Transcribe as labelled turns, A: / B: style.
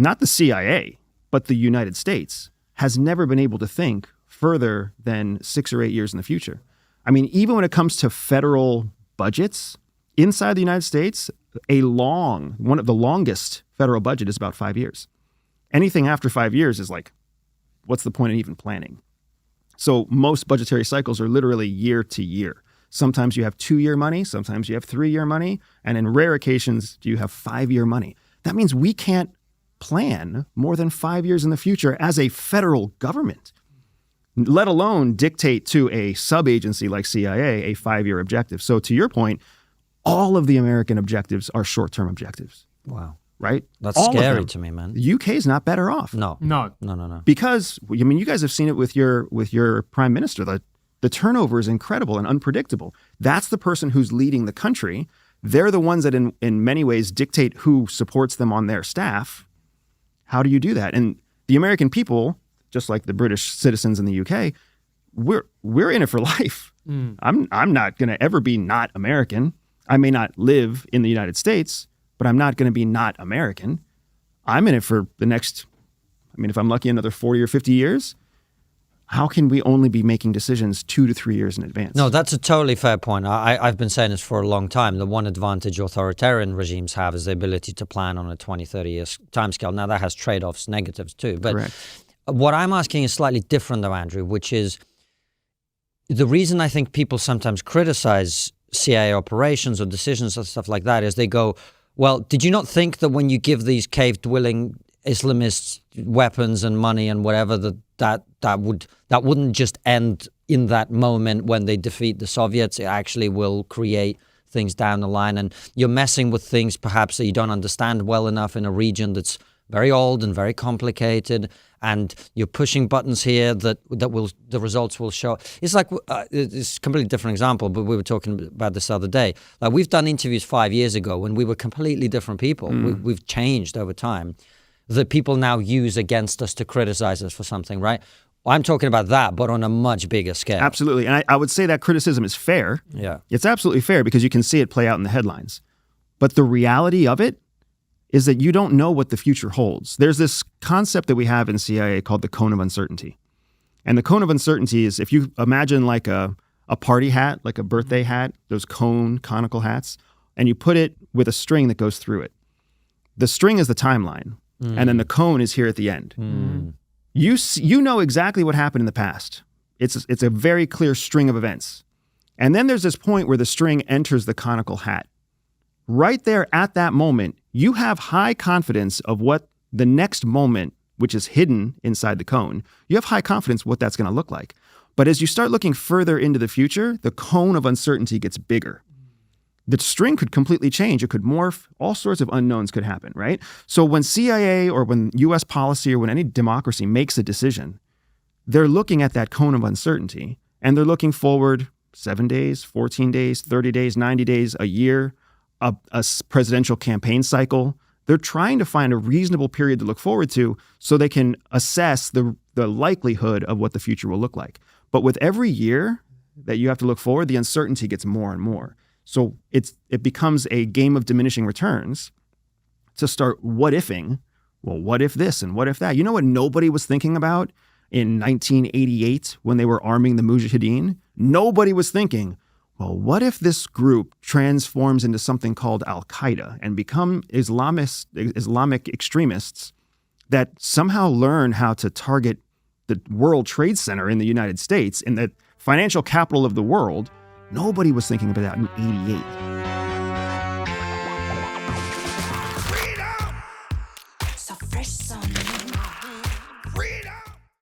A: not the CIA, but the United States has never been able to think further than 6 or 8 years in the future. I mean, even when it comes to federal budgets, inside the United States, one of the longest federal budget is about 5 years. Anything after 5 years is like, what's the point in even planning? So most budgetary cycles are literally year to year. Sometimes you have 2-year money, sometimes you have 3-year money, and in rare occasions, you have 5-year money. That means we can't plan more than 5 years in the future as a federal government, let alone dictate to a sub-agency like CIA a 5-year objective. So to your point, all of the American objectives are short-term objectives.
B: Wow.
A: Right?
B: That's
A: all
B: scary to me, man.
A: The UK is not better off.
B: No.
A: Because, I mean, you guys have seen it with your prime minister. The turnover is incredible and unpredictable. That's the person who's leading the country. They're the ones that in many ways dictate who supports them on their staff. How do you do that? And the American people, just like the British citizens in the UK, we're in it for life. I'm not going to ever be not American. I may not live in the United States, but I'm not going to be not American. I'm in it for the next, I mean, if I'm lucky, another 40 or 50 years. How can we only be making decisions 2 to 3 years in advance?
B: No, that's a totally fair point. I've been saying this for a long time. The one advantage authoritarian regimes have is the ability to plan on a 20, 30 years timescale. Now, that has trade-offs, negatives too. But
A: Correct.
B: What I'm asking is slightly different though, Andrew, which is the reason I think people sometimes criticize CIA operations or decisions and stuff like that is they go, well, did you not think that when you give these cave-dwelling Islamists weapons and money and whatever, that wouldn't just end in that moment when they defeat the Soviets? It actually will create things down the line, and you're messing with things perhaps that you don't understand well enough in a region that's very old and very complicated, and you're pushing buttons here that the results will show. It's like it's a completely different example, but we were talking about this the other day. Like, we've done interviews 5 years ago when we were completely different people. We've changed over time, that people now use against us to criticize us for something, right? I'm talking about that, but on a much bigger scale.
A: Absolutely. And I would say that criticism is fair.
B: Yeah.
A: It's absolutely fair because you can see it play out in the headlines. But the reality of it is that you don't know what the future holds. There's this concept that we have in CIA called the cone of uncertainty. And the cone of uncertainty is, if you imagine like a party hat, like a birthday hat, those conical hats, and you put it with a string that goes through it. The string is the timeline, and then the cone is here at the end. You know exactly what happened in the past. It's a very clear string of events. And then there's this point where the string enters the conical hat. Right there at that moment, you have high confidence of what the next moment, which is hidden inside the cone, you have high confidence what that's going to look like. But as you start looking further into the future, the cone of uncertainty gets bigger. The string could completely change. It could morph. All sorts of unknowns could happen, right? So when CIA or when U.S. policy or when any democracy makes a decision, they're looking at that cone of uncertainty, and they're looking forward 7 days, 14 days, 30 days, 90 days, a year, a presidential campaign cycle. They're trying to find a reasonable period to look forward to so they can assess the likelihood of what the future will look like. But with every year that you have to look forward, the uncertainty gets more and more. So it becomes a game of diminishing returns to start what-ifing. Well, what if this and what if that? You know what nobody was thinking about in 1988 when they were arming the Mujahideen? Nobody was thinking, well, what if this group transforms into something called Al-Qaeda and become Islamic extremists that somehow learn how to target the World Trade Center in the United States, in the financial capital of the world? Nobody was thinking about that in 88.